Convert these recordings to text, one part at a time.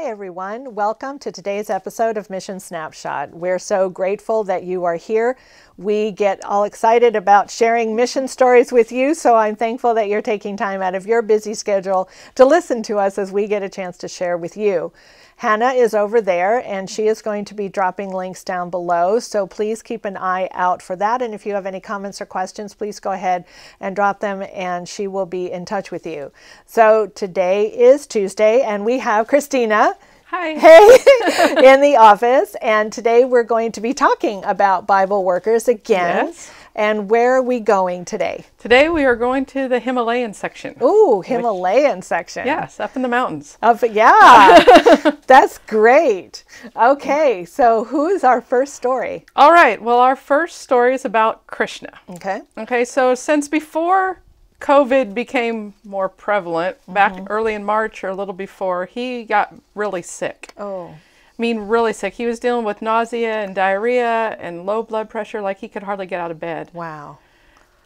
Hi, everyone. Welcome to today's episode of Mission Snapshot. We're so grateful that you are here. We get all excited about sharing mission stories with you, so I'm thankful that you're taking time out of your busy schedule to listen to us as we get a chance to share with you. Hannah is over there, and she is going to be dropping links down below, so please keep an eye out for that. And if you have any comments or questions, please go ahead and drop them, and she will be in touch with you. So today is Tuesday, and we have Christina. Hi. Hey, in the office, and today we're going to be talking about Bible workers again. Yes. And where are we going today? Today we are going to the Himalayan section. Ooh, Himalayan section. Yes, up in the mountains. Yeah, that's great. Okay, so who is our first story? All right, well, our first story is about Krishna. Okay. Okay, so since before COVID became more prevalent, back early in March or a little before, he got really sick. Oh. I mean, really sick. He was dealing with nausea and diarrhea and low blood pressure, like he could hardly get out of bed. Wow.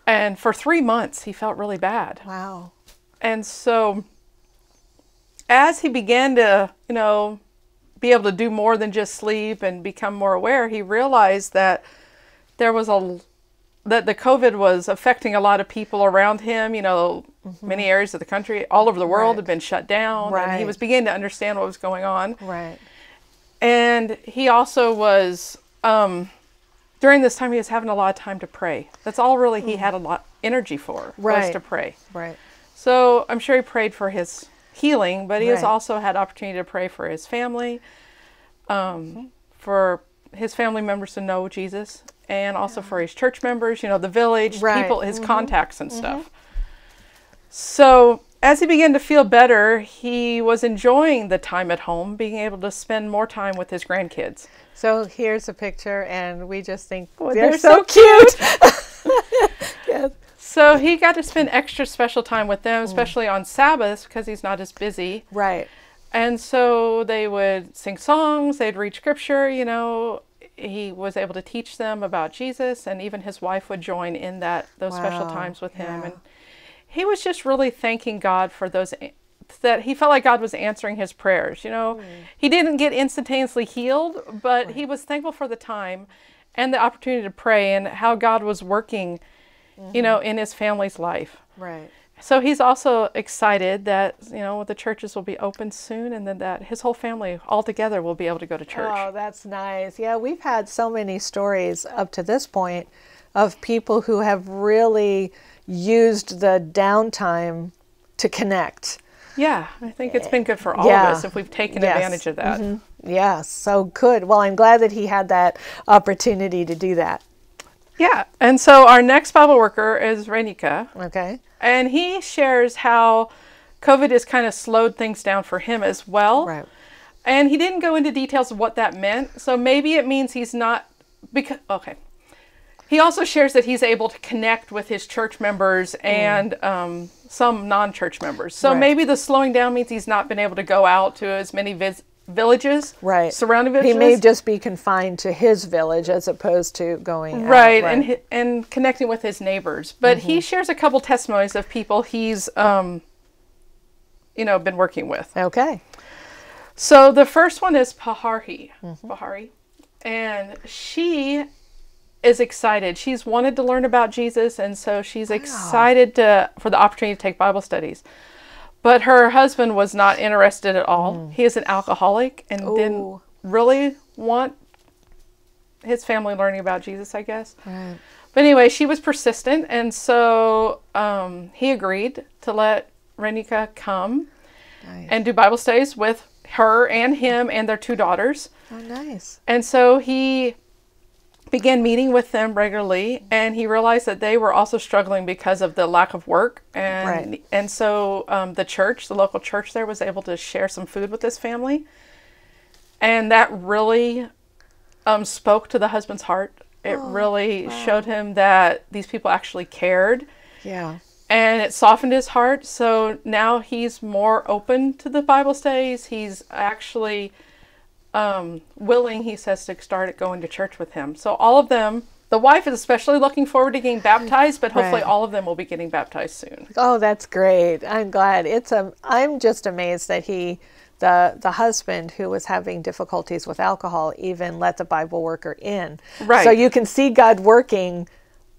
And for 3 months, he felt really bad. Wow. And so as he began to, be able to do more than just sleep and become more aware, he realized that that the COVID was affecting a lot of people around him. Many areas of the country, all over the world, had been shut down. Right. And he was beginning to understand what was going on. Right. And he also was, during this time, he was having a lot of time to pray. That's all really he had a lot energy for, was to pray. Right. So I'm sure he prayed for his healing, but he has Right. also had opportunity to pray for his family, for his family members to know Jesus, and also for his church members, the village, people, his contacts and stuff. So as he began to feel better, he was enjoying the time at home, being able to spend more time with his grandkids. So here's a picture, and we just think, They're so cute. Yes. So he got to spend extra special time with them, especially on Sabbaths, because he's not as busy. Right. And so they would sing songs, they'd read scripture, he was able to teach them about Jesus, and even his wife would join in those special times with him. And he was just really thanking God for that he felt like God was answering his prayers. He didn't get instantaneously healed, but he was thankful for the time and the opportunity to pray and how God was working, in his family's life. Right. So he's also excited that, the churches will be open soon, and then that his whole family all together will be able to go to church. Oh, that's nice. Yeah, we've had so many stories up to this point of people who have really used the downtime to connect. Yeah, I think it's been good for all of us if we've taken advantage of that. Yes, so good. Well, I'm glad that he had that opportunity to do that. Yeah, and so our next Bible worker is Renika. Okay. And he shares how COVID has kind of slowed things down for him as well. Right. And he didn't go into details of what that meant. So maybe it means he's not, He also shares that he's able to connect with his church members and some non-church members. So maybe the slowing down means he's not been able to go out to as many villages, surrounding villages. He may just be confined to his village as opposed to going out. Right, and connecting with his neighbors. But he shares a couple testimonies of people he's, been working with. Okay. So the first one is Pahari, and she is excited. She's wanted to learn about Jesus, and so she's excited for the opportunity to take Bible studies. But her husband was not interested at all. He is an alcoholic and didn't really want his family learning about Jesus, I guess. Right. But anyway, she was persistent, and so he agreed to let Renika come and do Bible studies with her and him and their 2 daughters. Oh, nice. And so he began meeting with them regularly, and he realized that they were also struggling because of the lack of work. And so the local church there was able to share some food with this family. And that really spoke to the husband's heart. It really showed him that these people actually cared. Yeah. And it softened his heart. So now he's more open to the Bible studies. He's actually willing, he says, to start going to church with him. So all of them, the wife is especially looking forward to getting baptized, but hopefully all of them will be getting baptized soon. Oh, that's great. I'm glad. I'm just amazed that he the husband who was having difficulties with alcohol even let the Bible worker in. Right. So you can see God working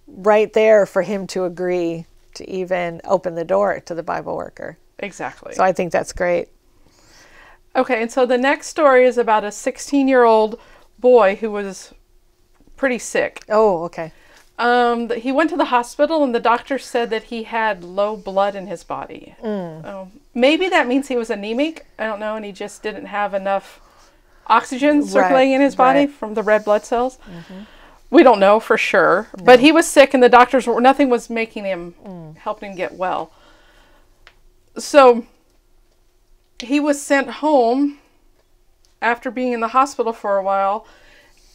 right there for him to agree to even open the door to the Bible worker. Exactly. So I think that's great. Okay, and so the next story is about a 16-year-old boy who was pretty sick. Oh, okay. He went to the hospital and the doctor said that he had low blood in his body. Maybe that means he was anemic. I don't know, and he just didn't have enough oxygen circulating in his body from the red blood cells. We don't know for sure, but he was sick and the doctors were, nothing was making him, helping him get well. So he was sent home after being in the hospital for a while,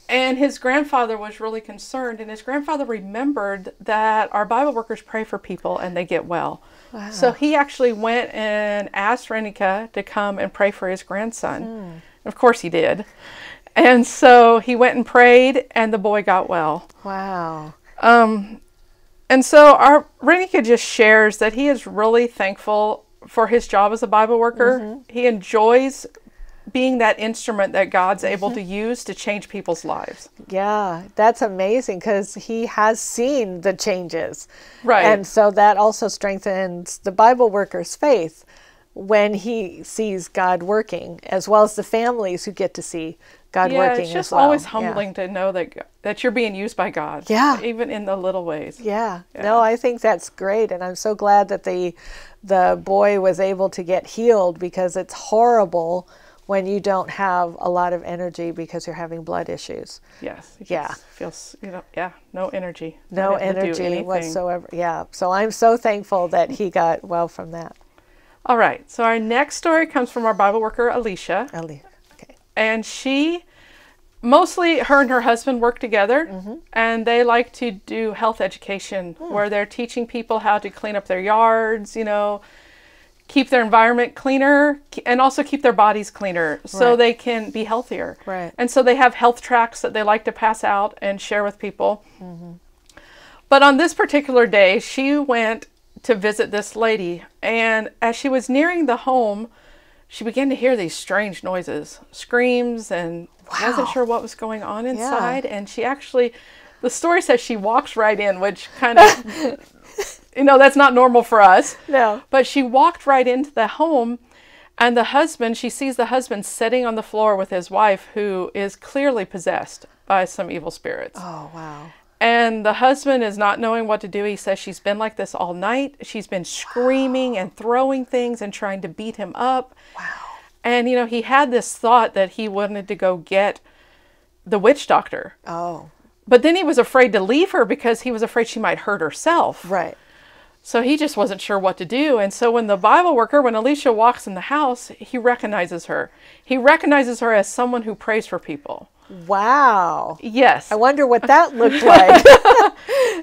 and his grandfather was really concerned, and his grandfather remembered that our Bible workers pray for people and they get well. Wow. So he actually went and asked Renika to come and pray for his grandson. Of course he did. And so he went and prayed and the boy got well. Wow. And so our Renika just shares that he is really thankful for his job as a Bible worker. He enjoys being that instrument that God's able to use to change people's lives. Yeah, that's amazing because he has seen the changes. Right. And so that also strengthens the Bible worker's faith when he sees God working, as well as the families who get to see God working it's just as well. always humbling to know that you're being used by God. Yeah. Even in the little ways. Yeah. No, I think that's great. And I'm so glad that the boy was able to get healed, because it's horrible when you don't have a lot of energy because you're having blood issues. Yes. It Yeah. just feels, no energy. No energy whatsoever. Yeah. So I'm so thankful that he got well from that. All right. So our next story comes from our Bible worker, Alicia. Okay. And she, mostly her and her husband work together, and they like to do health education where they're teaching people how to clean up their yards, keep their environment cleaner, and also keep their bodies cleaner so they can be healthier. Right. And so they have health tracts that they like to pass out and share with people. But on this particular day, she went to visit this lady, and as she was nearing the home, she began to hear these strange noises, screams, and wasn't sure what was going on inside. Yeah. And she actually, the story says she walks right in, which kind of, that's not normal for us. No. But she walked right into the home, and she sees the husband sitting on the floor with his wife, who is clearly possessed by some evil spirits. Oh, wow. And the husband is not knowing what to do. He says she's been like this all night. She's been screaming and throwing things and trying to beat him up. Wow. And, he had this thought that he wanted to go get the witch doctor. Oh. But then he was afraid to leave her because he was afraid she might hurt herself. Right. So he just wasn't sure what to do. And so when Alicia walks in the house, he recognizes her. He recognizes her as someone who prays for people. Wow. Yes. I wonder what that looked like.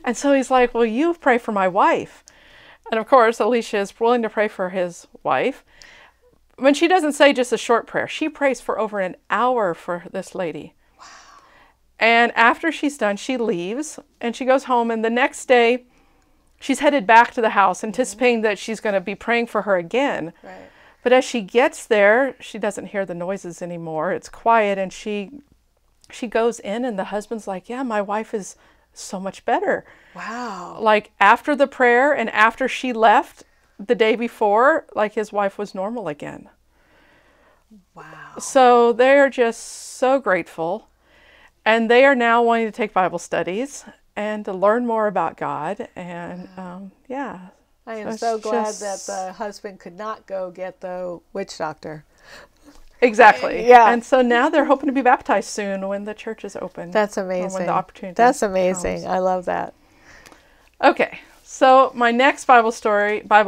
And so he's like, well, you pray for my wife. And of course, Alicia is willing to pray for his wife. When she doesn't say just a short prayer, she prays for over an hour for this lady. Wow. And after she's done, she leaves and she goes home. And the next day, she's headed back to the house, anticipating that she's going to be praying for her again. Right. But as she gets there, she doesn't hear the noises anymore. It's quiet, and she goes in, and the husband's like, yeah, my wife is so much better. Wow. Like after the prayer and after she left the day before, like his wife was normal again. Wow. So they're just so grateful. And they are now wanting to take Bible studies and to learn more about God. And I am so glad that the husband could not go get the witch doctor. Exactly. Yeah. And so now they're hoping to be baptized soon when the church is open. That's amazing. When the opportunity That's amazing. comes. I love that. Okay. So my next Bible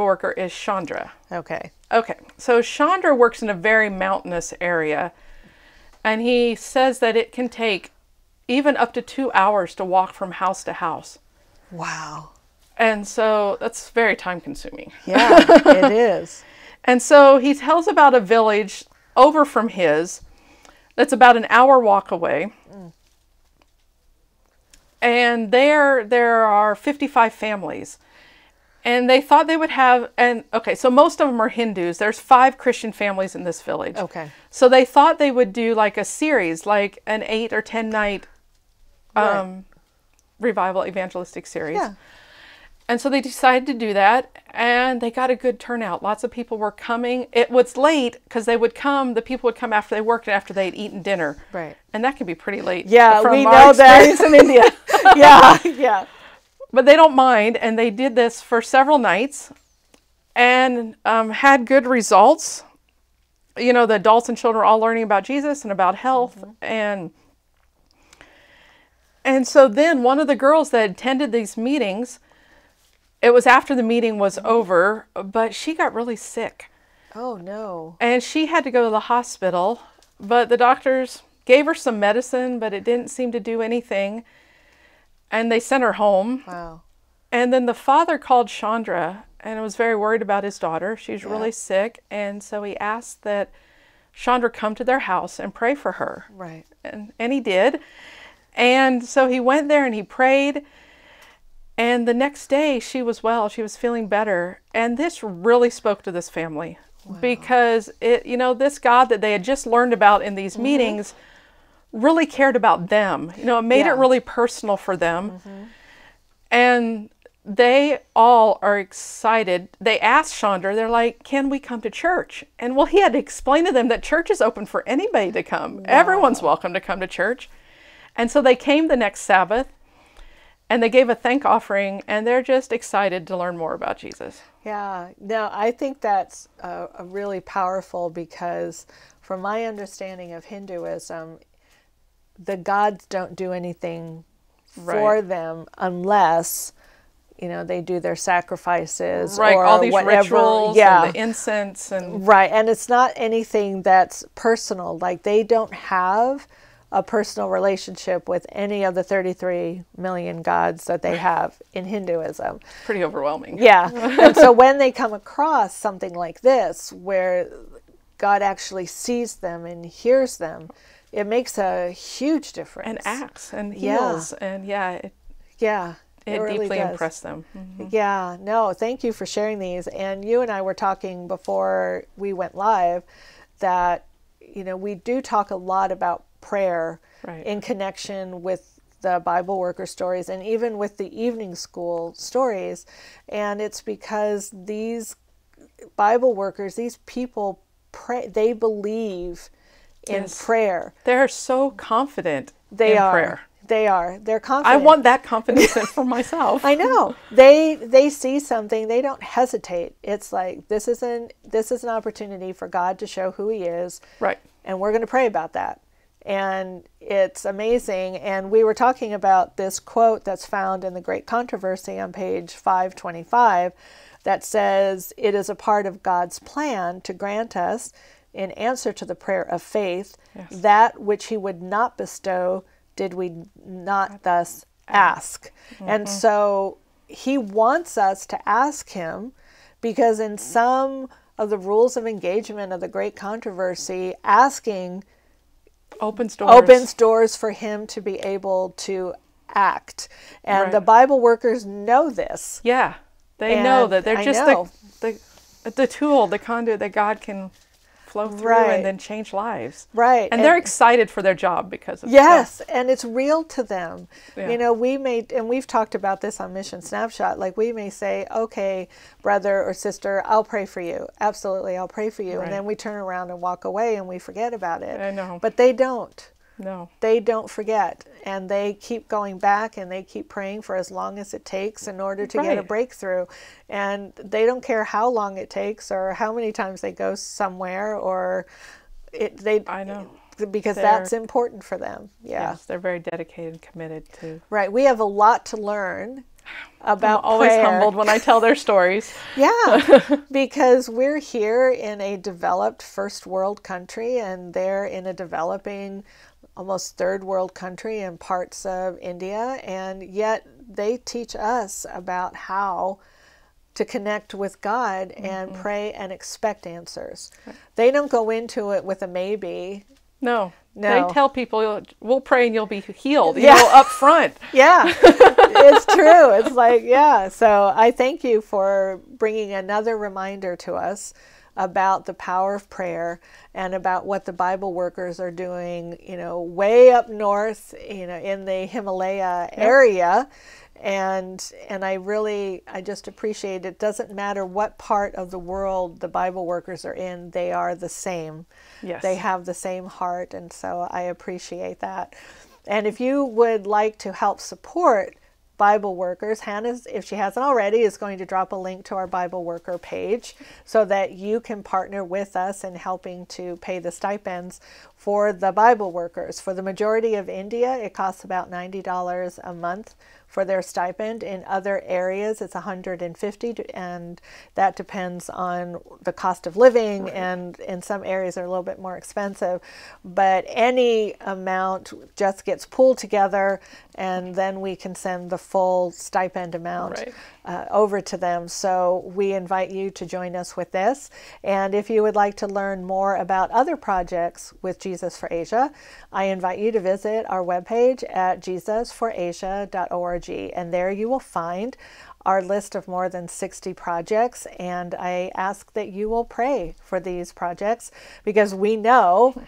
worker is Chandra. Okay. Okay. So Chandra works in a very mountainous area, and he says that it can take even up to 2 hours to walk from house to house. Wow. And so that's very time consuming. Yeah, it is. And so he tells about a village over from his that's about an hour walk away. And there are 55 families. And they thought they would have, and okay, so most of them are Hindus. There's 5 Christian families in this village. Okay. So they thought they would do like a series, like an 8 or 10 night revival evangelistic series. Yeah. And so they decided to do that, and they got a good turnout. Lots of people were coming. It was late because the people would come after they worked and after they'd eaten dinner. Right. And that can be pretty late. Yeah, from we our know experience that. in India. Yeah, yeah. But they don't mind, and they did this for several nights and had good results. You know, the adults and children were all learning about Jesus and about health. And so then one of the girls that attended these meetings, it was after the meeting was over, but she got really sick. Oh, no. And she had to go to the hospital, but the doctors gave her some medicine, but it didn't seem to do anything. And they sent her home. Wow. And then the father called Chandra and was very worried about his daughter. She's really sick. And so he asked that Chandra come to their house and pray for her. Right. And he did. And so he went there and he prayed. And the next day she was well, she was feeling better. And this really spoke to this family. Wow. Because this God that they had just learned about in these meetings really cared about them. You know, it made it really personal for them. And they all are excited. They asked Chandra, they're like, can we come to church? And well, he had to explain to them that church is open for anybody to come. Wow. Everyone's welcome to come to church. And so they came the next Sabbath. And they gave a thank offering, and they're just excited to learn more about Jesus. Yeah, no, I think that's a really powerful, because from my understanding of Hinduism, the gods don't do anything for them unless, they do their sacrifices. Right, or all these whatever. rituals and the incense. Right, and it's not anything that's personal. Like, they don't have a personal relationship with any of the 33 million gods that they have in Hinduism. Pretty overwhelming. Yeah. And so when they come across something like this, where God actually sees them and hears them, it makes a huge difference. And acts and heals. And it really deeply impressed them. Yeah. No, thank you for sharing these. And you and I were talking before we went live that, we do talk a lot about prayer in connection with the Bible worker stories and even with the evening school stories. And it's because these Bible workers, these people pray, they believe in prayer. They're so confident in prayer. They're confident. I want that confidence for myself. I know. They see something, they don't hesitate. It's like, this is an opportunity for God to show who he is. Right. And we're going to pray about that. And it's amazing. And we were talking about this quote that's found in the Great Controversy on page 525 that says, "It is a part of God's plan to grant us, in answer to the prayer of faith, that which he would not bestow did we not thus ask." And so he wants us to ask him, because in some of the rules of engagement of the Great Controversy, asking opens doors for him to be able to act. And the Bible workers know this. Yeah, they know that they're just the tool, the conduit that God can flow through and then change lives. Right. And they're excited for their job because of that. And it's real to them. Yeah. We've talked about this on Mission Snapshot, like we may say, okay, brother or sister, I'll pray for you. Absolutely, I'll pray for you. And then we turn around and walk away and we forget about it. I know. But they don't. No. They don't forget. And they keep going back and they keep praying for as long as it takes in order to get a breakthrough. And they don't care how long it takes or how many times they go somewhere I know. Because that's important for them. Yeah. Yes, they're very dedicated and committed to. Right. We have a lot to learn about I'm always prayer. humbled when I tell their stories. Yeah, because we're here in a developed first world country and they're in a developing almost third world country in parts of India, and yet they teach us about how to connect with God and pray and expect answers. They don't go into it with a maybe. No. They tell people, we'll pray and you'll be healed, up front. Yeah, it's true. true. It's like, yeah. So I thank you for bringing another reminder to us about the power of prayer and about what the Bible workers are doing, way up north, in the Himalaya area. And I just appreciate it. Doesn't matter what part of the world the Bible workers are in, they are the same. Yes. They have the same heart. And so I appreciate that. And if you would like to help support Bible workers, Hannah, if she hasn't already, is going to drop a link to our Bible worker page so that you can partner with us in helping to pay the stipends for the Bible workers. For the majority of India, it costs about $90 a month for their stipend. In other areas, it's $150, and that depends on the cost of living, and in some areas are a little bit more expensive. But any amount just gets pulled together, and then we can send the full stipend amount over to them. So we invite you to join us with this. And if you would like to learn more about other projects with Jesus for Asia, I invite you to visit our webpage at jesusforasia.org. And there you will find our list of more than 60 projects. And I ask that you will pray for these projects, because we know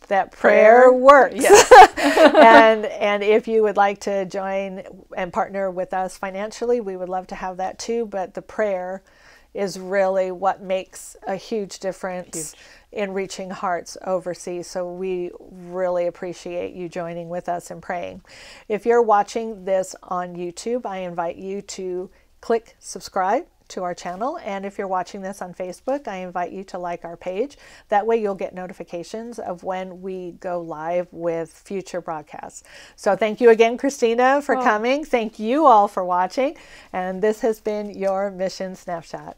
that prayer works. Yes. and if you would like to join and partner with us financially, we would love to have that too. But the prayer is really what makes a huge difference in reaching hearts overseas. So we really appreciate you joining with us and praying. If you're watching this on YouTube, I invite you to click subscribe to our channel. And if you're watching this on Facebook, I invite you to like our page. That way you'll get notifications of when we go live with future broadcasts. So thank you again, Christina, for coming. Thank you all for watching. And this has been your Mission Snapshot.